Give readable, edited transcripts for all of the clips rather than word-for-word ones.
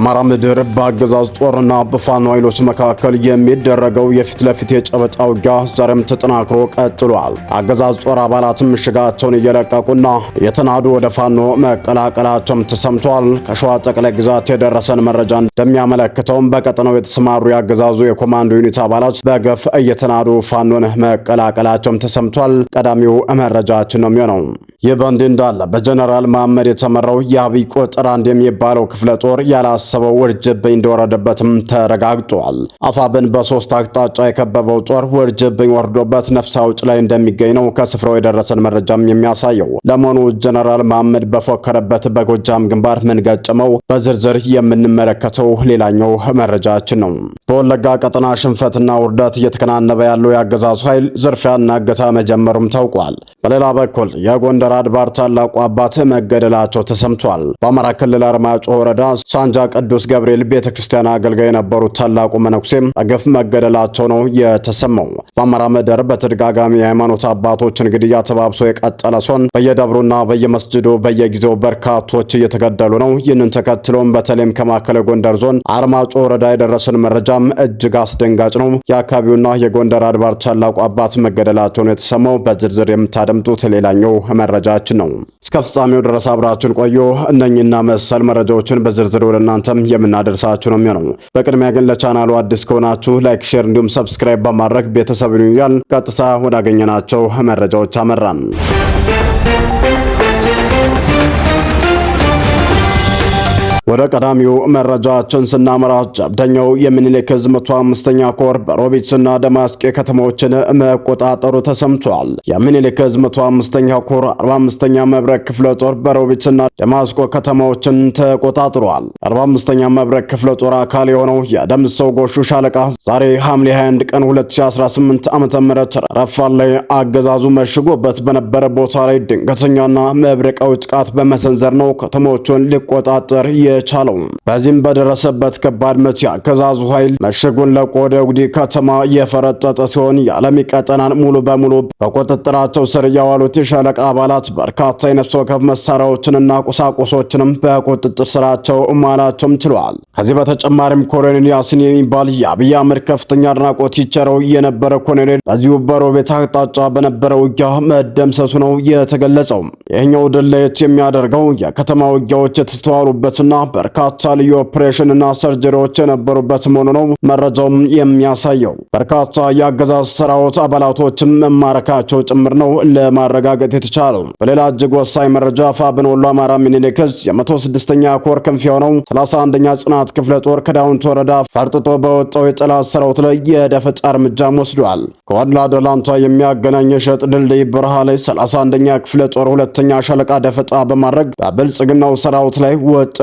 በአማራ ምድር በአገዛዝ ጦርና በፋኖ ኃይሎች መካከል የሚደረገው የፊት ለፊት የጨበጣ ውጊያ ዛሬም ተጠናክሮ ቀጥሏል። አገዛዝ ጦር አባላትም ምሽጋቸውን እየለቀቁና የተናዱ ወደ ፋኖ መቀላቀላቸውም ተሰምቷል። ከሸዋ ጠቅላይ ግዛት የደረሰን መረጃ እንደሚያመለክተውም በቀጠናው የተሰማሩ የአገዛዙ የኮማንዶ ዩኒት አባላት በገፍ እየተናዱ ፋኖን መቀላቀላቸውም ተሰምቷል። ቀዳሚው መረጃችን ነው የሚሆነው። ይህ በእንዲህ እንዳለ በጀነራል መሐመድ የተመራው የአብይ ቁጥር 1 የሚባለው ክፍለ ጦር ያላሰበው ውርጅብኝ እንደወረደበትም ተረጋግጧል። አፋብን በሶስት አቅጣጫ የከበበው ጦር ውርጅብኝ ወርዶበት ነፍስ አውጭ ላይ እንደሚገኝ ነው ከስፍራው የደረሰን መረጃም የሚያሳየው። ለመሆኑ ጀነራል መሐመድ በፎከረበት በጎጃም ግንባር ምን ገጠመው? በዝርዝር የምንመለከተው ሌላኛው መረጃችን ነው። በወለጋ ቀጠና ሽንፈትና ውርደት እየተከናነበ ያለው የአገዛዙ ኃይል ዝርፊያና እገታ መጀመሩም ታውቋል። በሌላ በኩል የጎንደር አድባር ታላቁ አባት መገደላቸው ተሰምቷል። በአማራ ክልል አርማጮ ወረዳ ሳንጃ ቅዱስ ገብርኤል ቤተክርስቲያን አገልጋይ የነበሩት ታላቁ መነኩሴም በግፍ መገደላቸው ነው የተሰማው። በአማራ ምድር በተደጋጋሚ የሃይማኖት አባቶችን ግድያ ተባብሶ የቀጠለ ሲሆን በየደብሩና በየመስጅዱ በየጊዜው በርካቶች እየተገደሉ ነው። ይህንን ተከትሎም በተለይም ከማዕከላዊ ጎንደር ዞን አርማጮ ወረዳ የደረሰን መረጃም እጅግ አስደንጋጭ ነው። የአካባቢውና የጎንደር አድባር ታላቁ አባት መገደላቸው ነው የተሰማው። በዝርዝር የምታደምጡት ሌላኛው መረጃችን ነው። እስከ ፍጻሜው ድረስ አብራችሁን ቆዩ። እነኝና መሰል መረጃዎችን በዝርዝር ወደ እናንተም የምናደርሳችሁ ነው የሚሆነው። በቅድሚያ ግን ለቻናሉ አዲስ ከሆናችሁ ላይክ፣ ሼር እንዲሁም ሰብስክራይብ በማድረግ ቤተሰብ ይሁኑ። ቀጥታ ወዳገኘናቸው መረጃዎች አመራን። ወደ ቀዳሚው መረጃችን ስናመራ ጀብደኛው የሚኒሊክ ዕዝ 105ኛ ኮር በሮቢትና ደማስቄ ከተሞችን መቆጣጠሩ ተሰምቷል። የሚኒሊክ ዕዝ 105ኛ ኮር 45ኛ መብረቅ ክፍለ ጦር በሮቢትና ደማስቆ ከተሞችን ተቆጣጥሯል። 45ኛ መብረቅ ክፍለ ጦር አካል የሆነው የደምሰው ጎሹ ሻለቃ ዛሬ ሐምሌ 21 ቀን 2018 ዓ.ም ረፋድ ላይ አገዛዙ መሽጎበት በነበረ ቦታ ላይ ድንገተኛና መብረቃዊ ጥቃት በመሰንዘር ነው ከተሞቹን ሊቆጣጠር የቻለው። በዚህም በደረሰበት ከባድ ምት የአገዛዙ ኃይል ምሽጉን ለቆ ወደ ጉዲ ከተማ የፈረጠጠ ሲሆን የዓለሚ ቀጠናን ሙሉ በሙሉ በቁጥጥራቸው ስር ያዋሉት የሻለቃ አባላት በርካታ የነፍስ ወከፍ መሳሪያዎችንና ቁሳቁሶችንም በቁጥጥር ስራቸው ማላቸውም ችለዋል። ከዚህ በተጨማሪም ኮሎኔል ያሲን የሚባል የአብይ አህመድ ከፍተኛ አድናቆት ይቸረው የነበረ ኮሎኔል በዚሁ በሮቤት አቅጣጫ በነበረ ውጊያ መደምሰሱ ነው የተገለጸው። ይህኛው ድል ለየት የሚያደርገው የከተማ ውጊያዎች የተስተዋሉበትና በርካታ ልዩ ኦፕሬሽንና ሰርጀሪዎች የነበሩበት መሆኑ ነው መረጃውም የሚያሳየው። በርካታ የአገዛዝ ሰራዊት አባላቶችም መማረካቸው ጭምር ነው ለማረጋገጥ የተቻለው። በሌላ እጅግ ወሳኝ መረጃ አፋብን ወሎ አማራ ሚኒሊክ ዕዝ የ106ኛ ኮር ክንፍ የሆነው 31ኛ ጽናት ክፍለ ጦር ከዳውንት ወረዳ ፈርጥጦ በወጣው የጠላት ሰራዊት ላይ የደፈጣ እርምጃም ወስዷል። ከዋድላ ደላንታ የሚያገናኝ የሸጥ ድልድይ በረሃ ላይ 31ኛ ክፍለ ጦር ሁለተኛ ሻለቃ ደፈጣ በማድረግ በብልጽግናው ሰራዊት ላይ ወጣ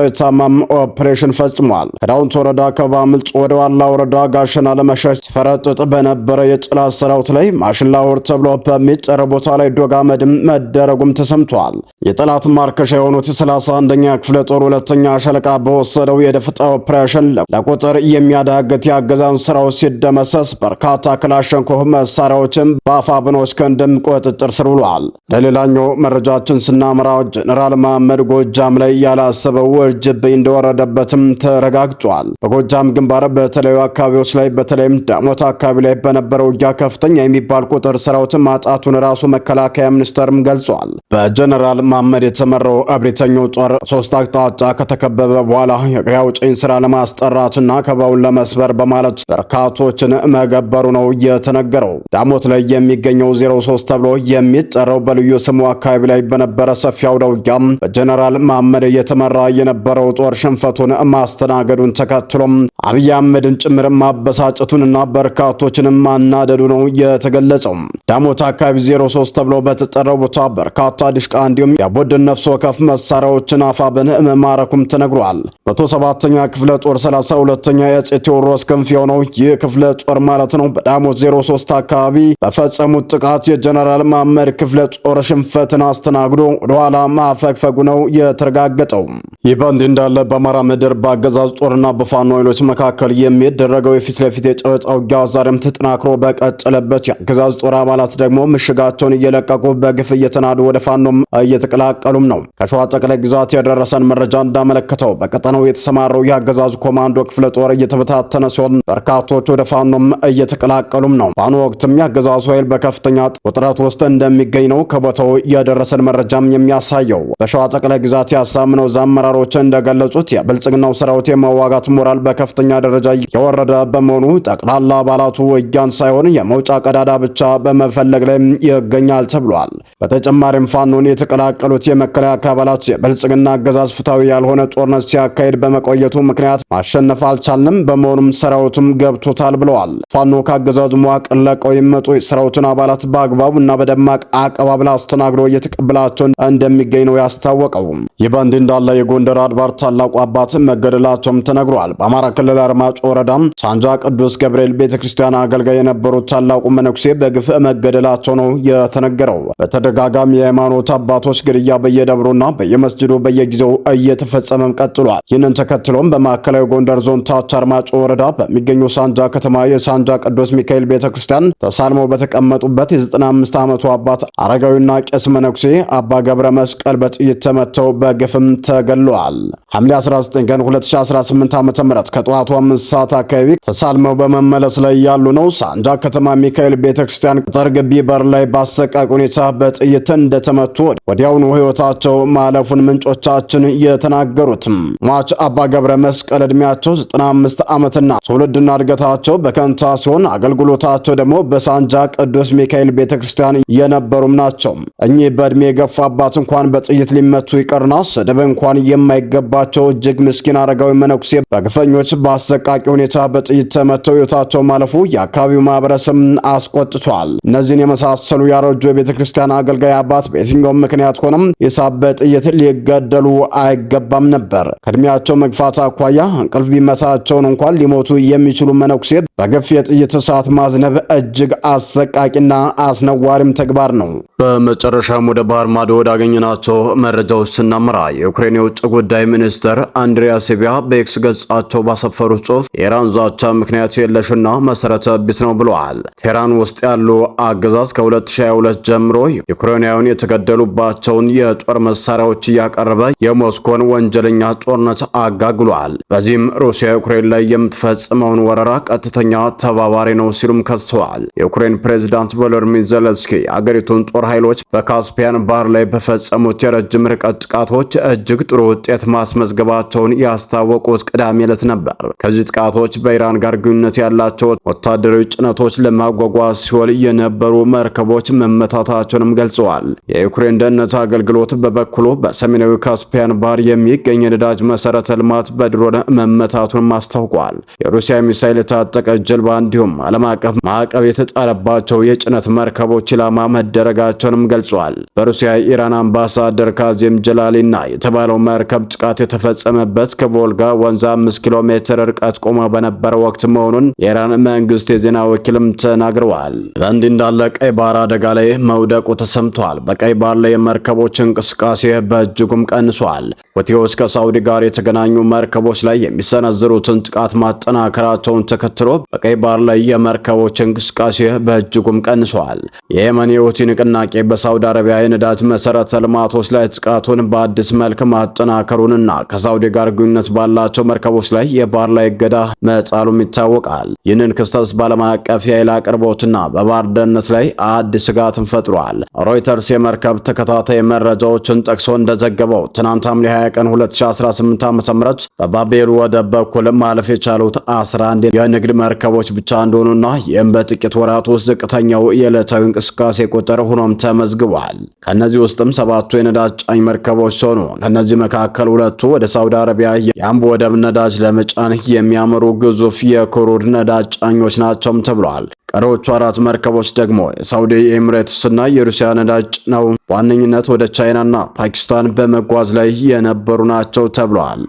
ኦፕሬሽን ፈጽሟል። ከዳውንት ወረዳ ከባምልጭ ወደ ዋላ ወረዳ ጋሸና ለመሸሽ ሲፈረጥጥ በነበረ የጠላት ሰራዊት ላይ ማሽላ ወር ተብሎ በሚጠራ ቦታ ላይ ዶግ አመድም መደረጉም ተሰምቷል። የጠላት ማርከሻ የሆኑት 31ኛ ክፍለ ጦር ሁለተኛ ሻለቃ በወሰደው የደፈጣ ኦፕሬሽን ለቁጥር የሚያዳግት የአገዛዙ ሰራዊት ሲደመሰስ በርካታ ክላሽንኮቭ መሳሪያዎችም በአፋብኖች ክንድም ቁጥጥር ስር ውለዋል። ለሌላኛው መረጃችን ስናመራ ጀነራል መሐመድ ጎጃም ላይ ያላሰበው ውርጅብኝ እንደወረደበትም ተረጋግጧል። በጎጃም ግንባር በተለያዩ አካባቢዎች ላይ በተለይም ዳሞት አካባቢ ላይ በነበረው ውጊያ ከፍተኛ የሚባል ቁጥር ሰራዊት ማጣቱን ራሱ መከላከያ ሚኒስቴርም ገልጿል። በጀነራል መሐመድ የተመራው እብሪተኛው ጦር ሶስት አቅጣጫ ከተከበበ በኋላ የግራ አውጪኝ ስራ ለማስጠራትና ከበባውን ለመስበር በማለት በርካቶችን መገበሩ ነው የተነገረው። ዳሞት ላይ የሚገኘው 03 ተብሎ የሚጠራው በልዩ ስሙ አካባቢ ላይ በነበረ ሰፊ አውደ ውጊያም በጀነራል መሐመድ የተመራ የነበረው ጦር ሽንፈቱን ማስተናገዱን ተከትሎም አብይ አህመድን ጭምር ማበሳጨቱንና በርካቶችንም ማናደዱ ነው የተገለጸው። ዳሞት አካባቢ 03 ተብሎ በተጠራው ቦታ በርካታ ድሽቃ እንዲሁም የቡድን ነፍስ ወከፍ መሳሪያዎችን አፋብን መማረኩም ተነግሯል። 107ኛ ክፍለ ጦር 32ኛ የአፄ ቴዎድሮስ ክንፍ የሆነው ይህ ክፍለ ጦር ማለት ነው በዳሞት 03 አካባቢ በፈጸሙት ጥቃት የጀነራል መሐመድ ክፍለ ጦር ሽንፈትን አስተናግዶ ወደኋላ ማፈግፈጉ ነው የተረጋገጠው። ይህ በእንዲህ እንዳለ በአማራ ምድር በአገዛዝ ጦርና በፋኖ ኃይሎች መካከል የሚደረገው የፊት ለፊት የጨበጣ ውጊያ ዛሬም ተጠናክሮ በቀጠለበት የአገዛዙ ጦር አባላት ደግሞ ምሽጋቸውን እየለቀቁ በግፍ እየተናዱ ወደ ፋኖም እየተቀላቀሉም ነው። ከሸዋ ጠቅላይ ግዛት የደረሰን መረጃ እንዳመለከተው በቀጠናው የተሰማረው የአገዛዙ ኮማንዶ ክፍለ ጦር እየተበታተነ ሲሆን በርካቶች ወደ ፋኖም እየተቀላቀሉም ነው። በአሁኑ ወቅትም የአገዛዙ ኃይል በከፍተኛ ውጥረት ውስጥ እንደሚገኝ ነው ከቦታው የደረሰን መረጃም የሚያሳየው። በሸዋ ጠቅላይ ግዛት ያሳምነው አመራሮች እንደገለጹት የብልጽግናው ሰራዊት የመዋጋት ሞራል በከፍተኛ ደረጃ የወረደ በመሆኑ ጠቅላላ አባላቱ ውጊያን ሳይሆን የመውጫ ቀዳዳ ብቻ በመፈለግ ላይ ይገኛል ተብሏል። በተጨማሪም ፋኖን የተቀላቀሉት የመከላከያ አባላት የብልጽግና አገዛዝ ፍትሐዊ ያልሆነ ጦርነት ሲያካሂድ በመቆየቱ ምክንያት ማሸነፍ አልቻልንም፣ በመሆኑም ሰራዊቱም ገብቶታል ብለዋል። ፋኖ ከአገዛዙ መዋቅር ለቀው የሚመጡ የሰራዊቱን አባላት በአግባቡና በደማቅ አቀባበል አስተናግዶ እየተቀበላቸው እንደሚገኝ ነው ያስታወቀው። ይህ በእንዲህ እንዳለ የጎንደር አድባር ታላቁ አባት መገደላቸውም ተነግሯል። በአማራ ክልል አርማጭሆ ወረዳም ሳንጃ ቅዱስ ገብርኤል ቤተክርስቲያን አገልጋይ የነበሩት ታላቁ መነኩሴ በግፍ መገደላቸው ነው የተነገረው። በተደጋጋሚ የሃይማኖት አባቶች ግድያ በየደብሩና በየመስጅዱ በየጊዜው እየተፈጸመም ቀጥሏል። ይህንን ተከትሎም በማዕከላዊ ጎንደር ዞን ታች አርማጭሆ ወረዳ በሚገኘው ሳንጃ ከተማ የሳንጃ ቅዱስ ሚካኤል ቤተክርስቲያን ተሳልመው በተቀመጡበት የ95 ዓመቱ አባት አረጋዊና ቄስ መነኩሴ አባ ገብረ መስቀል በጥይት ተመተው በግፍም ተገለዋል። ሐምሌ 19 ቀን 2018 ዓ.ም ከጠዋቱ 5 ሰዓት አካባቢ ተሳልመው በመመለስ ላይ ያሉ ነው ሳንጃ ከተማ ሚካኤል ቤተክርስቲያን ቅጥር ግቢ በር ላይ በአሰቃቂ ሁኔታ በጥይት እንደተመቱ ወዲያውኑ ሕይወታቸው ማለፉን ምንጮቻችን የተናገሩትም። ሟች አባ ገብረ መስቀል ዕድሜያቸው 95 ዓመትና ትውልድና እድገታቸው በከንታ ሲሆን አገልግሎታቸው ደግሞ በሳንጃ ቅዱስ ሚካኤል ቤተክርስቲያን የነበሩም ናቸው። እኚህ በዕድሜ የገፉ አባት እንኳን በጥይት ሊመቱ ይቀርና ስድብ እንኳን የማይገባቸው እጅግ ምስኪን አረጋዊ መነኩሴ በግፈኞች በአሰቃቂ ሁኔታ በጥይት ተመተው ሕይወታቸው ማለፉ የአካባቢው ማህበረሰብ አስቆጥቷል። እነዚህን የመሳሰሉ ያረጁ የቤተ ክርስቲያን አገልጋይ አባት በየትኛውም ምክንያት ሆነም የሳት በጥይት ሊገደሉ አይገባም ነበር። ከእድሜያቸው መግፋት አኳያ እንቅልፍ ቢመታቸውን እንኳን ሊሞቱ የሚችሉ መነኩሴ በግፍ የጥይት እሳት ማዝነብ እጅግ አሰቃቂና አስነዋሪም ተግባር ነው። በመጨረሻም ወደ ባህር ማዶ ወዳገኘናቸው መረጃዎች ስናመራ የዩክሬን የውጭ ጉዳይ ሚኒስትር አንድሪያ ሲቢያ በኤክስ ገጻቸው ባሰፈሩት ጽሑፍ የኢራን ዛቻ ምክንያት የለሽና መሰረተ ቢስ ነው ብለዋል። ቴህራን ውስጥ ያሉ አገዛዝ ከ2022 ጀምሮ ዩክሬናውያን የተገደሉባቸውን የጦር መሳሪያዎች እያቀረበ የሞስኮን ወንጀለኛ ጦርነት አጋግሏል። በዚህም ሩሲያ ዩክሬን ላይ የምትፈጽመውን ወረራ ቀጥተኛ ተባባሪ ነው ሲሉም ከሰዋል። የዩክሬን ፕሬዝዳንት ቮሎዲሚር ዜሌንስኪ የአገሪቱን ጦር ኃይሎች በካስፒያን ባህር ላይ በፈጸሙት የረጅም ርቀት ጥቃቶች እጅግ ጥሩ ውጤት ማስመዝገባቸውን ያስታወቁት ቅዳሜ ዕለት ነበር። ከዚህ ጥቃቶች በኢራን ጋር ግንኙነት ያላቸው ወታደራዊ ጭነቶች ለማጓጓዝ ሲውል የነበሩ መርከቦች መመታታቸውንም ገልጸዋል። የዩክሬን ደህንነት አገልግሎት በበኩሉ በሰሜናዊ ካስፒያን ባህር የሚገኝ የነዳጅ መሰረተ ልማት በድሮን መመታቱንም አስታውቋል። የሩሲያ ሚሳይል የታጠቀ ጀልባ እንዲሁም ዓለም አቀፍ ማዕቀብ የተጣለባቸው የጭነት መርከቦች ኢላማ መደረጋቸውንም ገልጿል። በሩሲያ ኢራን አምባሳደር ካዚም ጀላሊና የተባለው መርከብ ጥቃት የተፈጸመበት ከቮልጋ ወንዝ 5 ኪሎ ሜትር ርቀት ቆሞ በነበረ ወቅት መሆኑን የኢራን መንግስት የዜና ወኪልም ተናግረዋል። በእንዲህ እንዳለ ቀይ ባህር አደጋ ላይ መውደቁ ተሰምቷል። በቀይ ባህር ላይ የመርከቦች እንቅስቃሴ በእጅጉም ቀንሷል። ሁቲዎች ከሳውዲ ጋር የተገናኙ መርከቦች ላይ የሚሰነዝሩትን ጥቃት ማጠናከራቸውን ተከትሎ በቀይ ባህር ላይ የመርከቦች እንቅስቃሴ በእጅጉም ቀንሷል። የየመን የሁቲ ንቅናቄ በሳውዲ አረቢያ የነዳጅ መሰረተ ልማቶች ላይ ጥቃቱን በአዲስ መልክ ማጠናከሩንና ከሳውዲ ጋር ግንኙነት ባላቸው መርከቦች ላይ የባህር ላይ እገዳ መጣሉም ይታወቃል። ይህንን ክስተት በዓለም አቀፍ የኃይል አቅርቦትና በባህር ደህንነት ላይ አዲስ ስጋትን ፈጥሯል። ሮይተርስ የመርከብ ተከታታይ መረጃዎችን ጠቅሶ እንደዘገበው ትናንት ሐምሌ 20 ቀን 2018 ዓ.ም በባቤል ወደብ በኩል ማለፍ የቻሉት 11 የንግድ መርከቦች ብቻ እንደሆኑና ይህም በጥቂት ወራት ውስጥ ዝቅተኛው የዕለታዊ እንቅስቃሴ ቁጥር ሆኖም ተመዝግቧል። ከነዚህ ውስጥም 7ቱ የነዳጅ ጫኝ መርከቦች ሲሆኑ ከነዚህ መካከል 2ቱ ወደ ሳውዲ አረቢያ የአምቦ ወደብ ነዳጅ ለመጫን የሚያመሩ ግዙፍ የክሩድ ነዳጅ ጫኞች ናቸውም ተብሏል። ቀሪዎቹ 4 መርከቦች ደግሞ የሳውዲ ኤሚሬትስና የሩሲያ ነዳጅ ጭነው በዋነኝነት ወደ ቻይናና ፓኪስታን በመጓዝ ላይ የነበሩ ናቸው ተብሏል።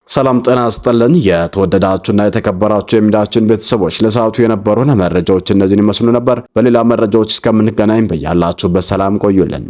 ሰላም ጤና ይስጥልን። የተወደዳችሁና የተከበራችሁ የሚዲያችን ቤተሰቦች ለሰዓቱ የነበሩን መረጃዎች እነዚህን ይመስሉ ነበር። በሌላ መረጃዎች እስከምንገናኝ በያላችሁበት ሰላም ቆዩልን።